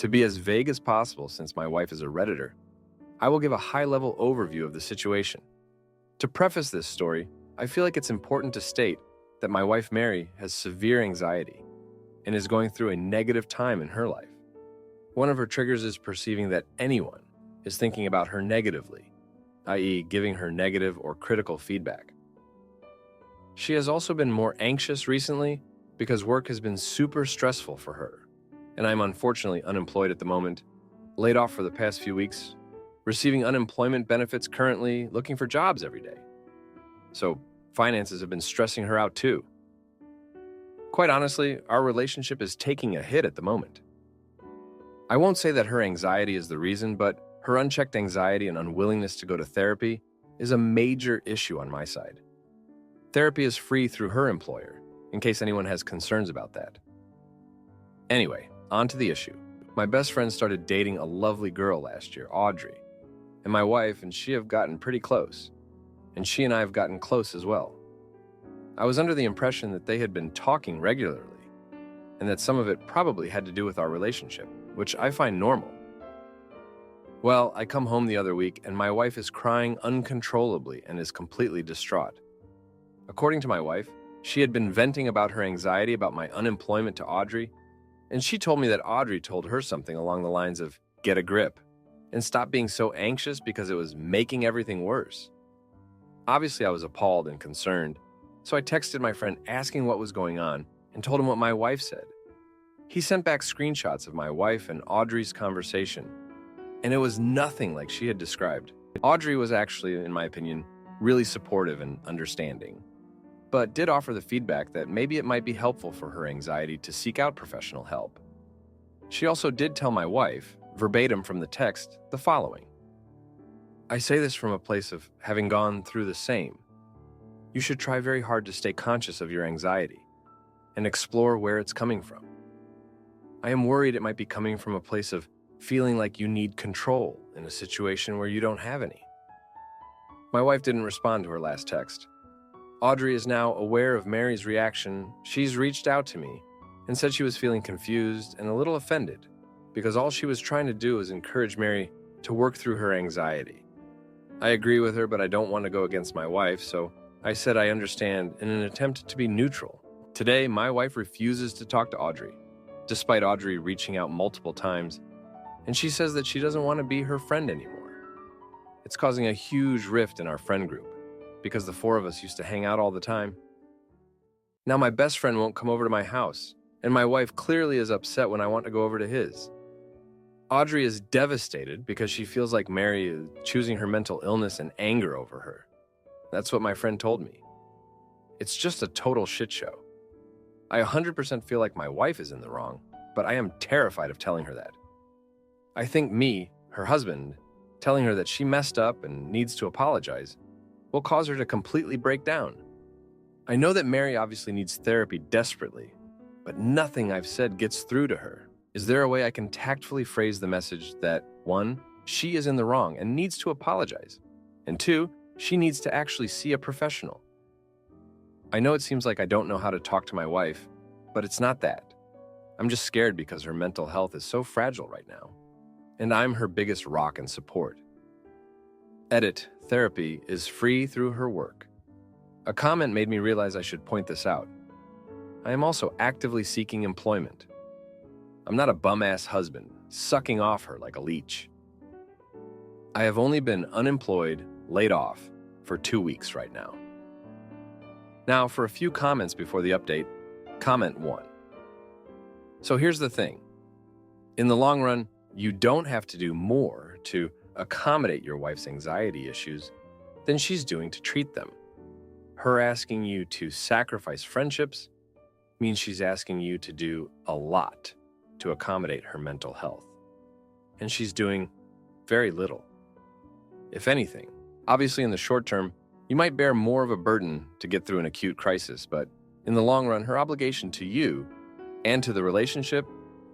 To be as vague as possible, since my wife is a Redditor, I will give a high-level overview of the situation. To preface this story, I feel like it's important to state that my wife Mary has severe anxiety and is going through a negative time in her life. One of her triggers is perceiving that anyone is thinking about her negatively, i.e., giving her negative or critical feedback. She has also been more anxious recently because work has been super stressful for her, and I'm unfortunately unemployed at the moment, laid off for the past few weeks, receiving unemployment benefits currently, looking for jobs every day. So finances have been stressing her out too. Quite honestly, our relationship is taking a hit at the moment. I won't say that her anxiety is the reason, but her unchecked anxiety and unwillingness to go to therapy is a major issue on my side. Therapy is free through her employer, in case anyone has concerns about that. Anyway, on to the issue. My best friend started dating a lovely girl last year, Audrey, and my wife and she have gotten pretty close, and she and I have gotten close as well. I was under the impression that they had been talking regularly, and that some of it probably had to do with our relationship, which I find normal. Well, I come home the other week and my wife is crying uncontrollably and is completely distraught. According to my wife, she had been venting about her anxiety about my unemployment to Audrey, and she told me that Audrey told her something along the lines of, "Get a grip," and stop being so anxious because it was making everything worse. Obviously, I was appalled and concerned, so I texted my friend asking what was going on and told him what my wife said. He sent back screenshots of my wife and Audrey's conversation, and it was nothing like she had described. Audrey was actually, in my opinion, really supportive and understanding, but did offer the feedback that maybe it might be helpful for her anxiety to seek out professional help. She also did tell my wife, verbatim from the text, the following. I say this from a place of having gone through the same. You should try very hard to stay conscious of your anxiety and explore where it's coming from. I am worried it might be coming from a place of feeling like you need control in a situation where you don't have any. My wife didn't respond to her last text. Audrey is now aware of Mary's reaction. She's reached out to me and said she was feeling confused and a little offended because all she was trying to do was encourage Mary to work through her anxiety. I agree with her, but I don't want to go against my wife, so I said I understand in an attempt to be neutral. Today, my wife refuses to talk to Audrey, despite Audrey reaching out multiple times, and she says that she doesn't want to be her friend anymore. It's causing a huge rift in our friend group, because the four of us used to hang out all the time. Now my best friend won't come over to my house, and my wife clearly is upset when I want to go over to his. Audrey is devastated because she feels like Mary is choosing her mental illness and anger over her. That's what my friend told me. It's just a total shit show. I 100% feel like my wife is in the wrong, but I am terrified of telling her that. I think me, her husband, telling her that she messed up and needs to apologize will cause her to completely break down. I know that Mary obviously needs therapy desperately, but nothing I've said gets through to her. Is there a way I can tactfully phrase the message that, 1, she is in the wrong and needs to apologize, and 2, she needs to actually see a professional? I know it seems like I don't know how to talk to my wife, but it's not that. I'm just scared because her mental health is so fragile right now, and I'm her biggest rock and support. Edit, therapy is free through her work. A comment made me realize I should point this out. I am also actively seeking employment. I'm not a bum-ass husband, sucking off her like a leech. I have only been unemployed, laid off, for 2 weeks right now. Now, for a few comments before the update, comment 1. So here's the thing. In the long run, you don't have to do more to accommodate your wife's anxiety issues than she's doing to treat them. Her asking you to sacrifice friendships means she's asking you to do a lot to accommodate her mental health. And she's doing very little. If anything, obviously in the short term, you might bear more of a burden to get through an acute crisis, but in the long run, her obligation to you and to the relationship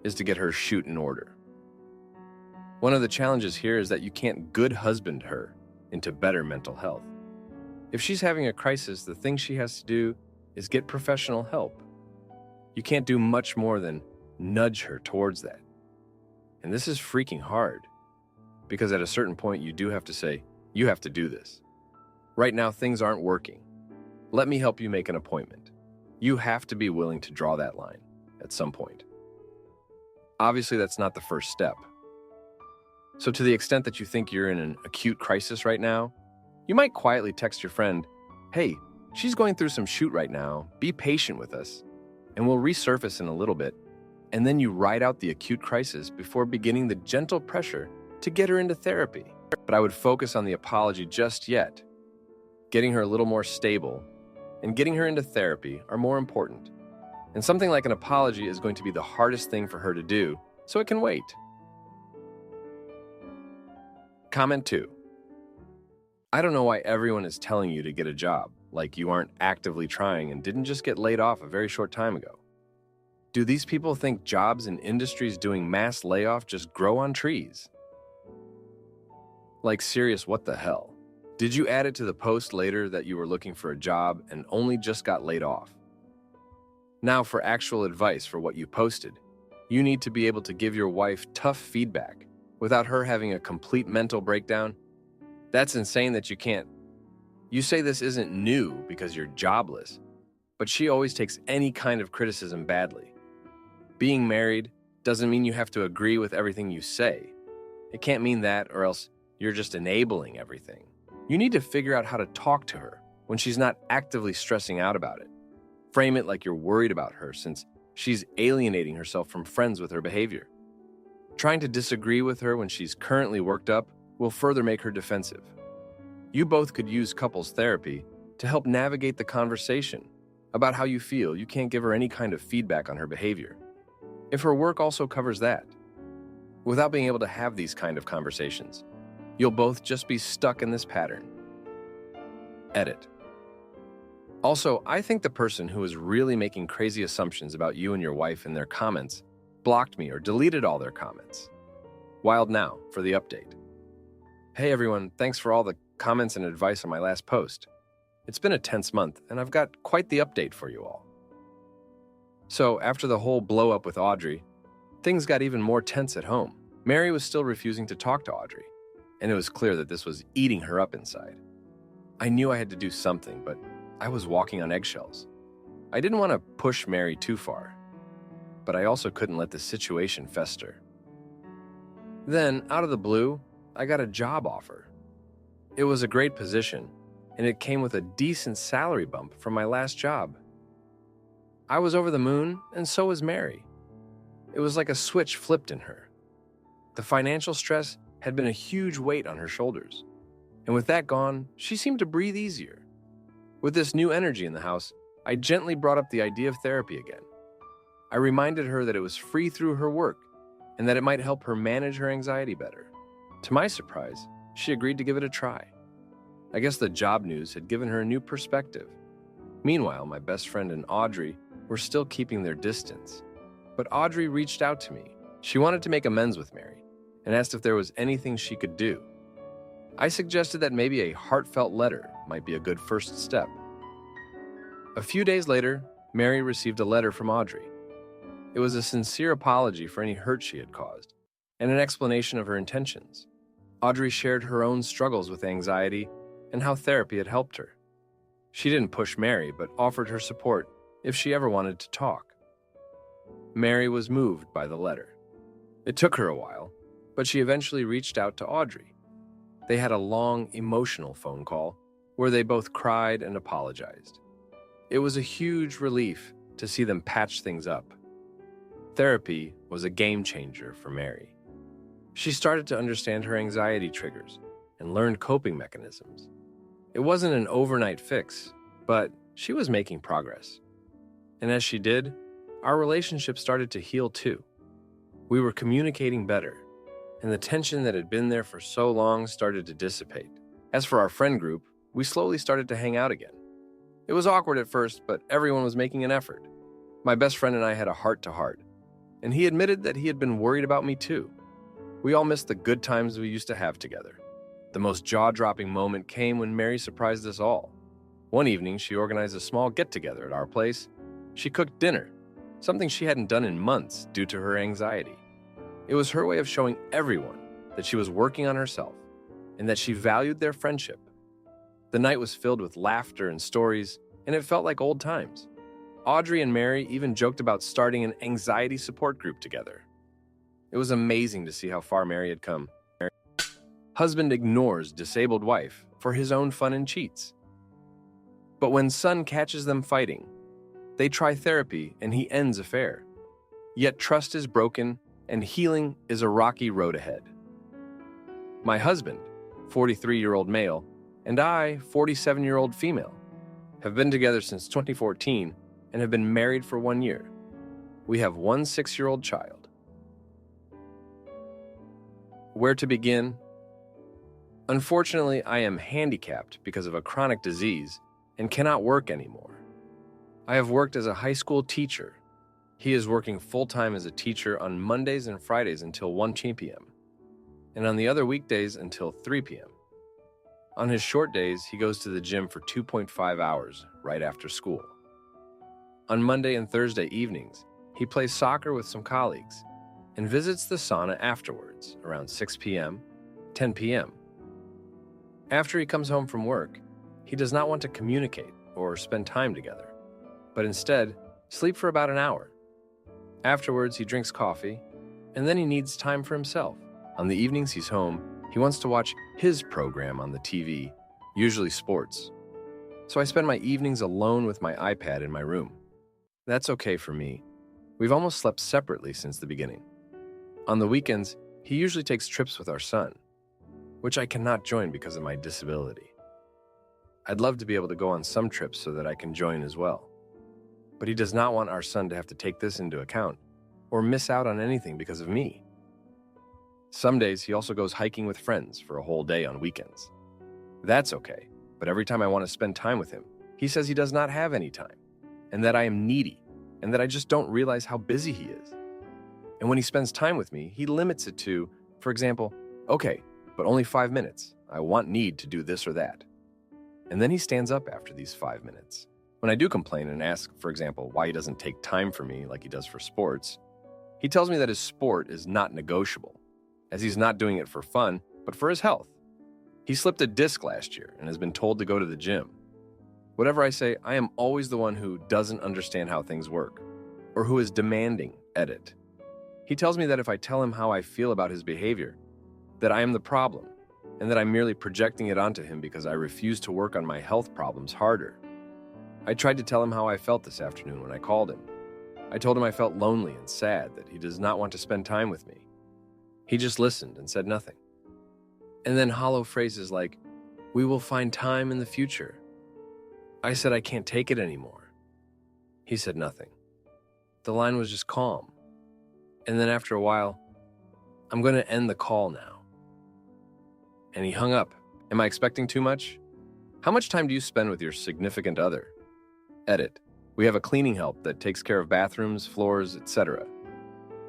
is to get her shit in order. One of the challenges here is that you can't good husband her into better mental health. If she's having a crisis, the thing she has to do is get professional help. You can't do much more than nudge her towards that. And this is freaking hard, because at a certain point you do have to say, you have to do this. Right now, things aren't working. Let me help you make an appointment. You have to be willing to draw that line at some point. Obviously, that's not the first step. So to the extent that you think you're in an acute crisis right now, you might quietly text your friend, hey, she's going through some shoot right now, be patient with us, and we'll resurface in a little bit. And then you ride out the acute crisis before beginning the gentle pressure to get her into therapy. But I would focus on the apology just yet. Getting her a little more stable and getting her into therapy are more important. And something like an apology is going to be the hardest thing for her to do, so it can wait. Comment 2. I don't know why everyone is telling you to get a job, like you aren't actively trying and didn't just get laid off a very short time ago. Do these people think jobs in industries doing mass layoff just grow on trees? Like, serious, what the hell? Did you add it to the post later that you were looking for a job and only just got laid off? Now, for actual advice for what you posted, you need to be able to give your wife tough feedback without her having a complete mental breakdown. That's insane that you can't. You say this isn't new because you're jobless, but she always takes any kind of criticism badly. Being married doesn't mean you have to agree with everything you say. It can't mean that, or else you're just enabling everything. You need to figure out how to talk to her when she's not actively stressing out about it. Frame it like you're worried about her, since she's alienating herself from friends with her behavior. Trying to disagree with her when she's currently worked up will further make her defensive. You both could use couples therapy to help navigate the conversation about how you feel you can't give her any kind of feedback on her behavior. If her work also covers that, without being able to have these kind of conversations, you'll both just be stuck in this pattern. Edit. Also, I think the person who is really making crazy assumptions about you and your wife in their comments blocked me or deleted all their comments. Wild now for the update. Hey everyone, thanks for all the comments and advice on my last post. It's been a tense month, and I've got quite the update for you all. So, after the whole blow-up with Audrey, things got even more tense at home. Mary was still refusing to talk to Audrey, and it was clear that this was eating her up inside. I knew I had to do something, but I was walking on eggshells. I didn't want to push Mary too far, but I also couldn't let the situation fester. Then, out of the blue, I got a job offer. It was a great position, and it came with a decent salary bump from my last job. I was over the moon, and so was Mary. It was like a switch flipped in her. The financial stress had been a huge weight on her shoulders, and with that gone, she seemed to breathe easier. With this new energy in the house, I gently brought up the idea of therapy again. I reminded her that it was free through her work, and that it might help her manage her anxiety better. To my surprise, she agreed to give it a try. I guess the job news had given her a new perspective. Meanwhile, my best friend and Audrey were still keeping their distance. But Audrey reached out to me. She wanted to make amends with Mary and asked if there was anything she could do. I suggested that maybe a heartfelt letter might be a good first step. A few days later, Mary received a letter from Audrey. It was a sincere apology for any hurt she had caused, and an explanation of her intentions. Audrey shared her own struggles with anxiety and how therapy had helped her. She didn't push Mary, but offered her support if she ever wanted to talk. Mary was moved by the letter. It took her a while, but she eventually reached out to Audrey. They had a long, emotional phone call where they both cried and apologized. It was a huge relief to see them patch things up. Therapy was a game changer for Mary. She started to understand her anxiety triggers and learned coping mechanisms. It wasn't an overnight fix, but she was making progress. And as she did, our relationship started to heal too. We were communicating better, and the tension that had been there for so long started to dissipate. As for our friend group, we slowly started to hang out again. It was awkward at first, but everyone was making an effort. My best friend and I had a heart-to-heart, and he admitted that he had been worried about me too. We all missed the good times we used to have together. The most jaw-dropping moment came when Mary surprised us all. One evening, she organized a small get-together at our place. She cooked dinner, something she hadn't done in months due to her anxiety. It was her way of showing everyone that she was working on herself and that she valued their friendship. The night was filled with laughter and stories, and it felt like old times. Audrey and Mary even joked about starting an anxiety support group together. It was amazing to see how far Mary had come. Husband ignores disabled wife for his own fun and cheats. But when son catches them fighting, they try therapy and he ends affair. Yet trust is broken and healing is a rocky road ahead. My husband, 43-year-old male, and I, 47-year-old female, have been together since 2014 and have been married for 1 year. We have one 6-year-old child. Where to begin? Unfortunately, I am handicapped because of a chronic disease and cannot work anymore. I have worked as a high school teacher. He is working full-time as a teacher on Mondays and Fridays until 1 p.m. and on the other weekdays until 3 p.m. On his short days, he goes to the gym for 2.5 hours right after school. On Monday and Thursday evenings, he plays soccer with some colleagues and visits the sauna afterwards around 6 p.m., 10 p.m. After he comes home from work, he does not want to communicate or spend time together, but instead sleep for about an hour. Afterwards, he drinks coffee, and then he needs time for himself. On the evenings he's home, he wants to watch his program on the TV, usually sports. So I spend my evenings alone with my iPad in my room. That's okay for me. We've almost slept separately since the beginning. On the weekends, he usually takes trips with our son, which I cannot join because of my disability. I'd love to be able to go on some trips so that I can join as well. But he does not want our son to have to take this into account or miss out on anything because of me. Some days he also goes hiking with friends for a whole day on weekends. That's okay, but every time I want to spend time with him, he says he does not have any time, and that I am needy, and that I just don't realize how busy he is. And when he spends time with me, he limits it to, for example, okay, but only 5 minutes. I need to do this or that. And then he stands up after these 5 minutes. When I do complain and ask, for example, why he doesn't take time for me like he does for sports, he tells me that his sport is not negotiable, as he's not doing it for fun, but for his health. He slipped a disc last year and has been told to go to the gym. Whatever I say, I am always the one who doesn't understand how things work, or who is demanding edit. He tells me that if I tell him how I feel about his behavior, that I am the problem, and that I'm merely projecting it onto him because I refuse to work on my health problems harder. I tried to tell him how I felt this afternoon when I called him. I told him I felt lonely and sad that he does not want to spend time with me. He just listened and said nothing. And then hollow phrases like, "We will find time in the future." I said I can't take it anymore. He said nothing. The line was just calm. And then after a while, "I'm going to end the call now." And he hung up. Am I expecting too much? How much time do you spend with your significant other? Edit. We have a cleaning help that takes care of bathrooms, floors, etc.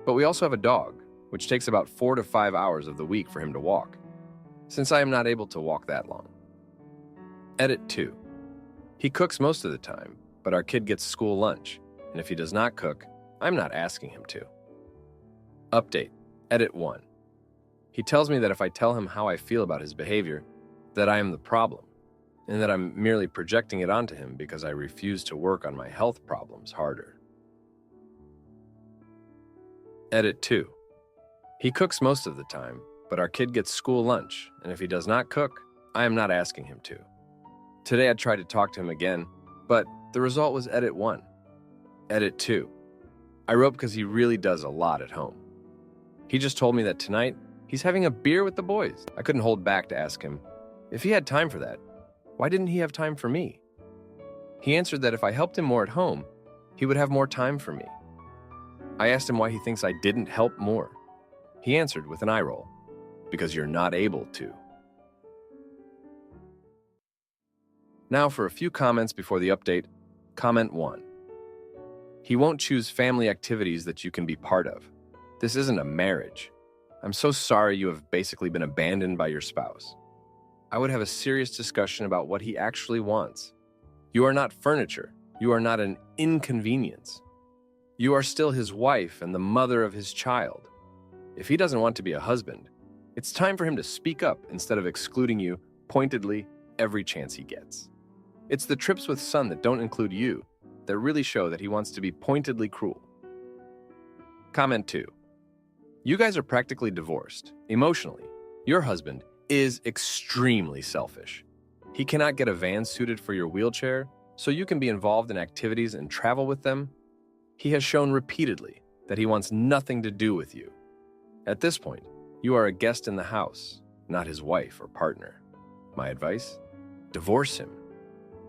But we also have a dog, which takes about 4 to 5 hours of the week for him to walk, since I am not able to walk that long. Edit 2. He cooks most of the time, but our kid gets school lunch, and if he does not cook, I'm not asking him to. Update. Edit 1. He tells me that if I tell him how I feel about his behavior, that I am the problem, and that I'm merely projecting it onto him because I refuse to work on my health problems harder. Edit 2. He cooks most of the time, but our kid gets school lunch, and if he does not cook, I am not asking him to. Today I tried to talk to him again, but the result was Edit 1. Edit 2. I wrote because he really does a lot at home. He just told me that tonight he's having a beer with the boys. I couldn't hold back to ask him, if he had time for that, why didn't he have time for me? He answered that if I helped him more at home, he would have more time for me. I asked him why he thinks I didn't help more. He answered with an eye roll, because you're not able to. Now for a few comments before the update. Comment 1. He won't choose family activities that you can be part of. This isn't a marriage. I'm so sorry you have basically been abandoned by your spouse. I would have a serious discussion about what he actually wants. You are not furniture. You are not an inconvenience. You are still his wife and the mother of his child. If he doesn't want to be a husband, it's time for him to speak up instead of excluding you pointedly every chance he gets. It's the trips with son that don't include you that really show that he wants to be pointedly cruel. Comment 2. You guys are practically divorced. Emotionally, your husband is extremely selfish. He cannot get a van suited for your wheelchair so you can be involved in activities and travel with them. He has shown repeatedly that he wants nothing to do with you. At this point, you are a guest in the house, not his wife or partner. My advice? Divorce him.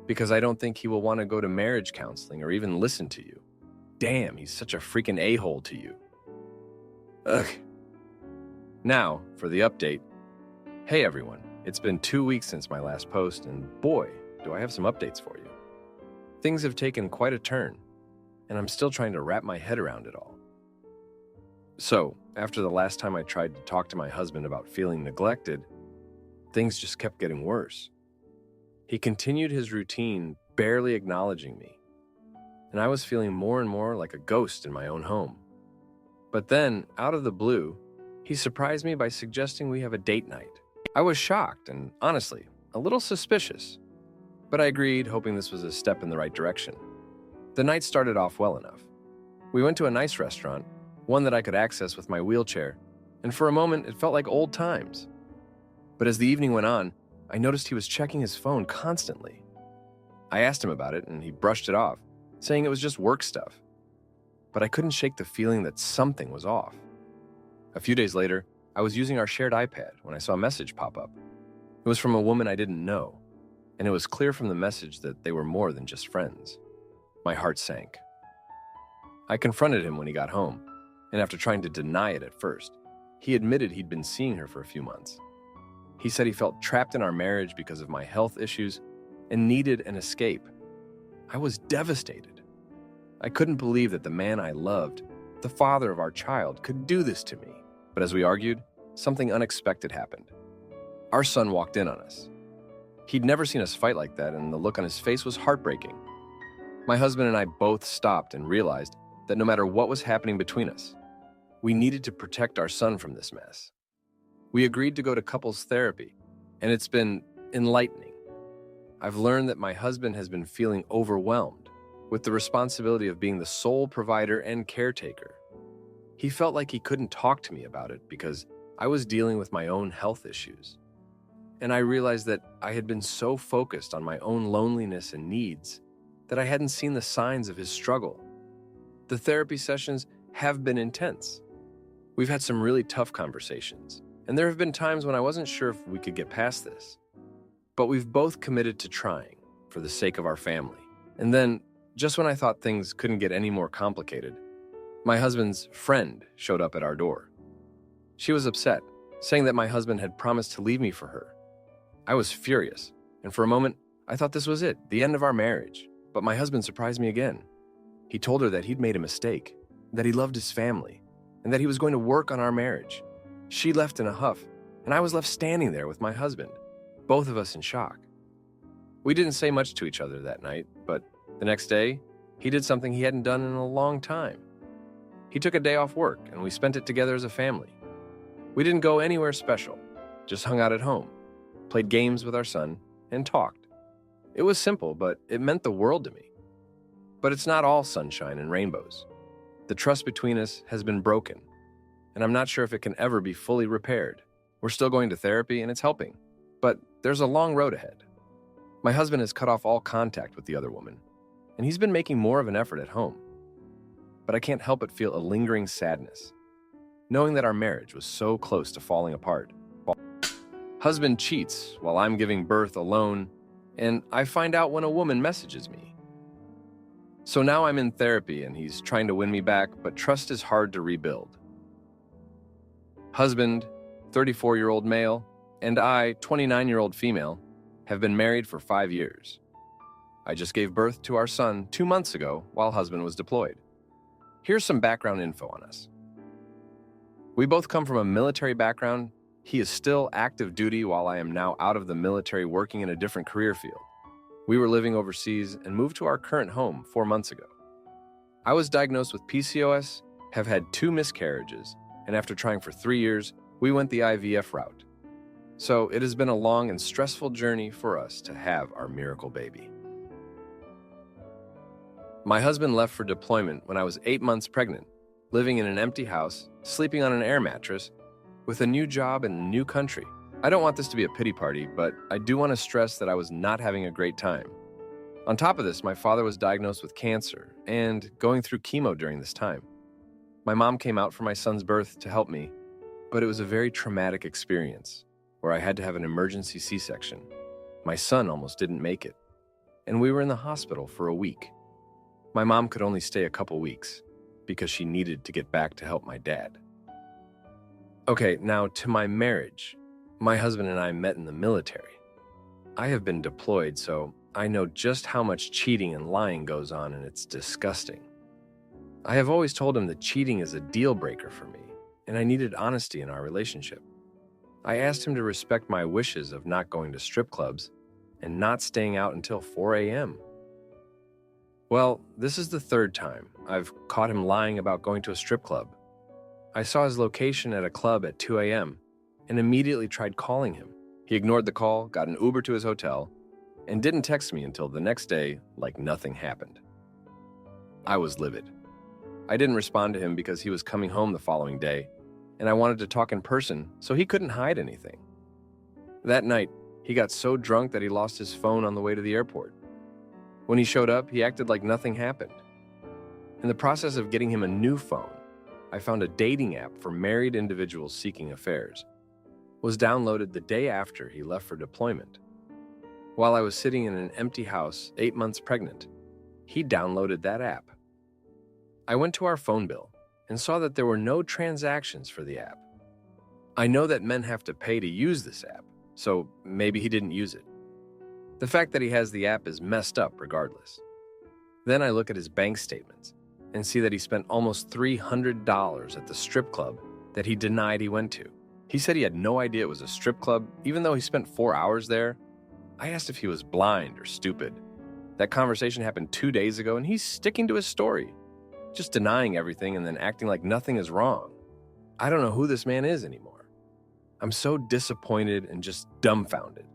Because I don't think he will want to go to marriage counseling or even listen to you. Damn, he's such a freaking a-hole to you. Ugh. Now, for the update. Hey everyone, it's been 2 weeks since my last post, and boy, do I have some updates for you. Things have taken quite a turn, and I'm still trying to wrap my head around it all. So, after the last time I tried to talk to my husband about feeling neglected, things just kept getting worse. He continued his routine, barely acknowledging me, and I was feeling more and more like a ghost in my own home. But then, out of the blue, he surprised me by suggesting we have a date night. I was shocked and, honestly, a little suspicious, but I agreed, hoping this was a step in the right direction. The night started off well enough. We went to a nice restaurant, one that I could access with my wheelchair, and for a moment it felt like old times. But as the evening went on, I noticed he was checking his phone constantly. I asked him about it, and he brushed it off, saying it was just work stuff. But I couldn't shake the feeling that something was off. A few days later, I was using our shared iPad when I saw a message pop up. It was from a woman I didn't know, and it was clear from the message that they were more than just friends. My heart sank. I confronted him when he got home, and after trying to deny it at first, he admitted he'd been seeing her for a few months. He said he felt trapped in our marriage because of my health issues and needed an escape. I was devastated. I couldn't believe that the man I loved, the father of our child, could do this to me. But as we argued, something unexpected happened. Our son walked in on us. He'd never seen us fight like that, and the look on his face was heartbreaking. My husband and I both stopped and realized that no matter what was happening between us, we needed to protect our son from this mess. We agreed to go to couples therapy, and it's been enlightening. I've learned that my husband has been feeling overwhelmed with the responsibility of being the sole provider and caretaker. He felt like he couldn't talk to me about it because I was dealing with my own health issues. And I realized that I had been so focused on my own loneliness and needs that I hadn't seen the signs of his struggle. The therapy sessions have been intense. We've had some really tough conversations, and there have been times when I wasn't sure if we could get past this. But we've both committed to trying for the sake of our family. And then, just when I thought things couldn't get any more complicated, my husband's friend showed up at our door. She was upset, saying that my husband had promised to leave me for her. I was furious, and for a moment, I thought this was it, the end of our marriage. But my husband surprised me again. He told her that he'd made a mistake, that he loved his family, and that he was going to work on our marriage. She left in a huff, and I was left standing there with my husband, both of us in shock. We didn't say much to each other that night, but the next day, he did something he hadn't done in a long time. He took a day off work, and we spent it together as a family. We didn't go anywhere special, just hung out at home, played games with our son, and talked. It was simple, but it meant the world to me. But it's not all sunshine and rainbows. The trust between us has been broken, and I'm not sure if it can ever be fully repaired. We're still going to therapy, and it's helping, but there's a long road ahead. My husband has cut off all contact with the other woman, and he's been making more of an effort at home. But I can't help but feel a lingering sadness, knowing that our marriage was so close to falling apart. Husband cheats while I'm giving birth alone, and I find out when a woman messages me. So now I'm in therapy, and he's trying to win me back, but trust is hard to rebuild. Husband, 34-year-old male, and I, 29-year-old female, have been married for 5 years. I just gave birth to our son 2 months ago while husband was deployed. Here's some background info on us. We both come from a military background. He is still active duty while I am now out of the military working in a different career field. We were living overseas and moved to our current home 4 months ago. I was diagnosed with PCOS, have had 2 miscarriages, and after trying for 3 years, we went the IVF route. So it has been a long and stressful journey for us to have our miracle baby. My husband left for deployment when I was 8 months pregnant, living in an empty house, sleeping on an air mattress, with a new job in a new country. I don't want this to be a pity party, but I do want to stress that I was not having a great time. On top of this, my father was diagnosed with cancer and going through chemo during this time. My mom came out for my son's birth to help me, but it was a very traumatic experience where I had to have an emergency C-section. My son almost didn't make it, and we were in the hospital for a week. My mom could only stay a couple weeks because she needed to get back to help my dad. Okay, now to my marriage. My husband and I met in the military. I have been deployed, so I know just how much cheating and lying goes on, and it's disgusting. I have always told him that cheating is a deal breaker for me, and I needed honesty in our relationship. I asked him to respect my wishes of not going to strip clubs and not staying out until 4 a.m. Well, this is the third time I've caught him lying about going to a strip club. I saw his location at a club at 2 a.m. and immediately tried calling him. He ignored the call, got an Uber to his hotel, and didn't text me until the next day like nothing happened. I was livid. I didn't respond to him because he was coming home the following day, and I wanted to talk in person so he couldn't hide anything. That night, he got so drunk that he lost his phone on the way to the airport. When he showed up, he acted like nothing happened. In the process of getting him a new phone, I found a dating app for married individuals seeking affairs. It was downloaded the day after he left for deployment. While I was sitting in an empty house, 8 months pregnant, he downloaded that app. I went to our phone bill and saw that there were no transactions for the app. I know that men have to pay to use this app, so maybe he didn't use it. The fact that he has the app is messed up regardless. Then I look at his bank statements and see that he spent almost $300 at the strip club that he denied he went to. He said he had no idea it was a strip club, even though he spent 4 hours there. I asked if he was blind or stupid. That conversation happened 2 days ago, and he's sticking to his story, just denying everything and then acting like nothing is wrong. I don't know who this man is anymore. I'm so disappointed and just dumbfounded.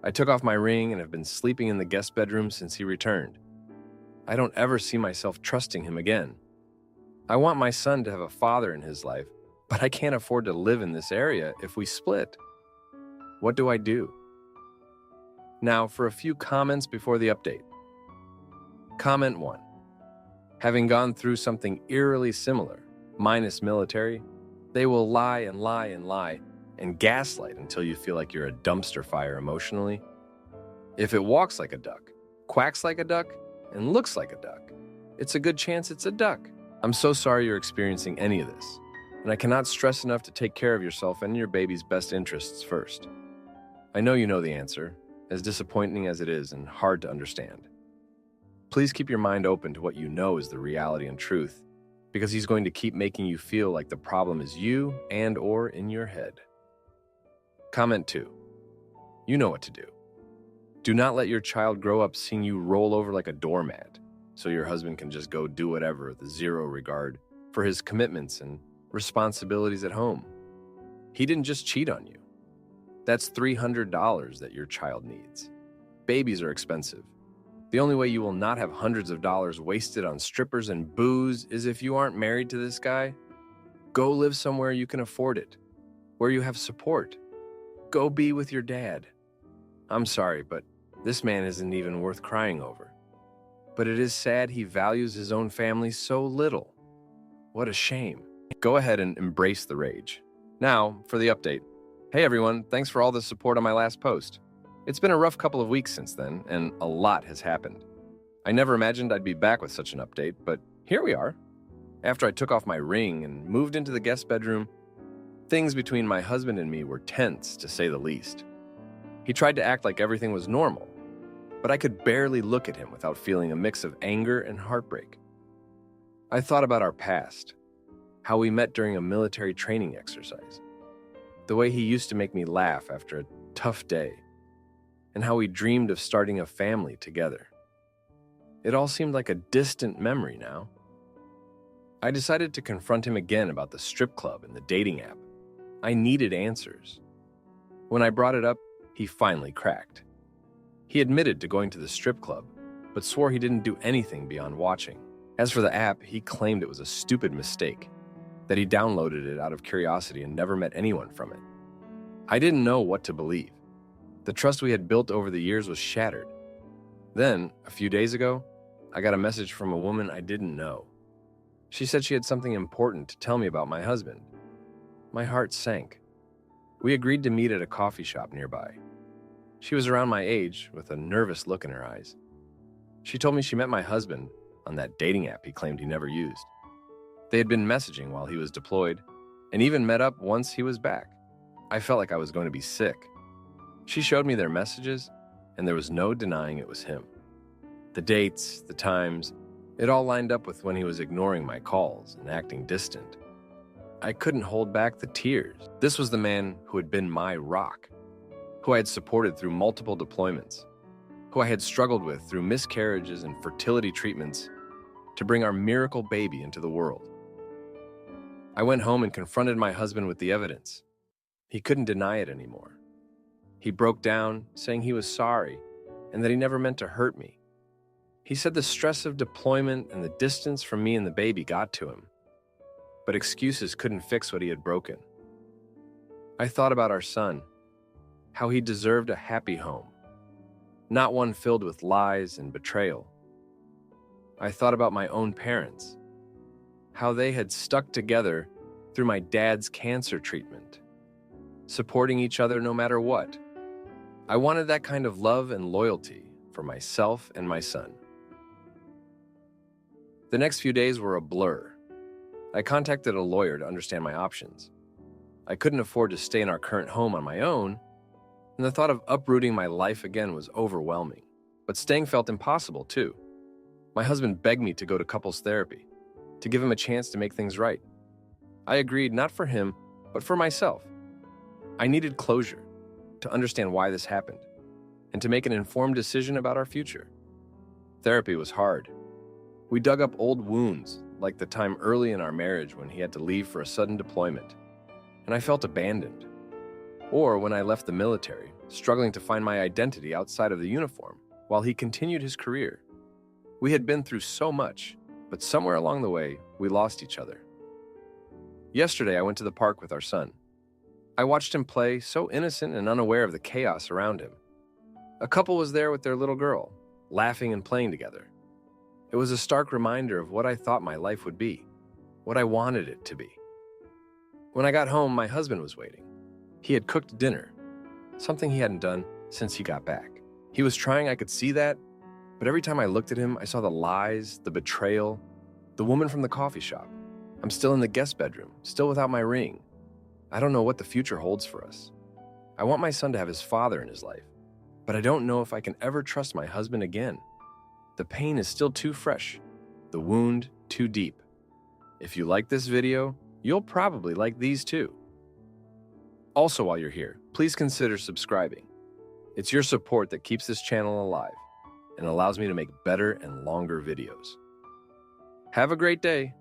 I took off my ring and have been sleeping in the guest bedroom since he returned. I don't ever see myself trusting him again. I want my son to have a father in his life, but I can't afford to live in this area if we split. What do I do? Now, for a few comments before the update. Comment 1. Having gone through something eerily similar, minus military, they will lie and lie and lie and gaslight until you feel like you're a dumpster fire emotionally. If it walks like a duck, quacks like a duck, and looks like a duck, it's a good chance it's a duck. I'm so sorry you're experiencing any of this, and I cannot stress enough to take care of yourself and your baby's best interests first. I know you know the answer, as disappointing as it is and hard to understand. Please keep your mind open to what you know is the reality and truth, because he's going to keep making you feel like the problem is you and/or in your head. Comment 2. You know what to do. Do not let your child grow up seeing you roll over like a doormat, so your husband can just go do whatever with zero regard for his commitments and responsibilities at home. He didn't just cheat on you. That's $300 that your child needs. Babies are expensive. The only way you will not have hundreds of dollars wasted on strippers and booze is if you aren't married to this guy. Go live somewhere you can afford it, where you have support. Go be with your dad. I'm sorry, but this man isn't even worth crying over. But it is sad he values his own family so little. What a shame. Go ahead and embrace the rage. Now, for the update. Hey everyone, thanks for all the support on my last post. It's been a rough couple of weeks since then, and a lot has happened. I never imagined I'd be back with such an update, but here we are. After I took off my ring and moved into the guest bedroom, things between my husband and me were tense, to say the least. He tried to act like everything was normal, but I could barely look at him without feeling a mix of anger and heartbreak. I thought about our past, how we met during a military training exercise, the way he used to make me laugh after a tough day, and how we dreamed of starting a family together. It all seemed like a distant memory now. I decided to confront him again about the strip club and the dating app. I needed answers. When I brought it up, he finally cracked. He admitted to going to the strip club, but swore he didn't do anything beyond watching. As for the app, he claimed it was a stupid mistake, that he downloaded it out of curiosity and never met anyone from it. I didn't know what to believe. The trust we had built over the years was shattered. Then, a few days ago, I got a message from a woman I didn't know. She said she had something important to tell me about my husband. My heart sank. We agreed to meet at a coffee shop nearby. She was around my age, with a nervous look in her eyes. She told me she met my husband on that dating app he claimed he never used. They had been messaging while he was deployed, and even met up once he was back. I felt like I was going to be sick. She showed me their messages, and there was no denying it was him. The dates, the times, it all lined up with when he was ignoring my calls and acting distant. I couldn't hold back the tears. This was the man who had been my rock, who I had supported through multiple deployments, who I had struggled with through miscarriages and fertility treatments to bring our miracle baby into the world. I went home and confronted my husband with the evidence. He couldn't deny it anymore. He broke down, saying he was sorry and that he never meant to hurt me. He said the stress of deployment and the distance from me and the baby got to him, but excuses couldn't fix what he had broken. I thought about our son, how he deserved a happy home, not one filled with lies and betrayal. I thought about my own parents, how they had stuck together through my dad's cancer treatment, supporting each other no matter what. I wanted that kind of love and loyalty for myself and my son. The next few days were a blur. I contacted a lawyer to understand my options. I couldn't afford to stay in our current home on my own, and the thought of uprooting my life again was overwhelming. But staying felt impossible, too. My husband begged me to go to couples therapy, to give him a chance to make things right. I agreed, not for him, but for myself. I needed closure, to understand why this happened, and to make an informed decision about our future. Therapy was hard. We dug up old wounds, like the time early in our marriage when he had to leave for a sudden deployment, and I felt abandoned. Or when I left the military, struggling to find my identity outside of the uniform while he continued his career. We had been through so much, but somewhere along the way, we lost each other. Yesterday, I went to the park with our son. I watched him play, so innocent and unaware of the chaos around him. A couple was there with their little girl, laughing and playing together. It was a stark reminder of what I thought my life would be, what I wanted it to be. When I got home, my husband was waiting. He had cooked dinner, something he hadn't done since he got back. He was trying, I could see that, but every time I looked at him, I saw the lies, the betrayal, the woman from the coffee shop. I'm still in the guest bedroom, still without my ring. I don't know what the future holds for us. I want my son to have his father in his life, but I don't know if I can ever trust my husband again. The pain is still too fresh, the wound too deep. If you like this video, you'll probably like these too. Also, while you're here, please consider subscribing. It's your support that keeps this channel alive and allows me to make better and longer videos. Have a great day.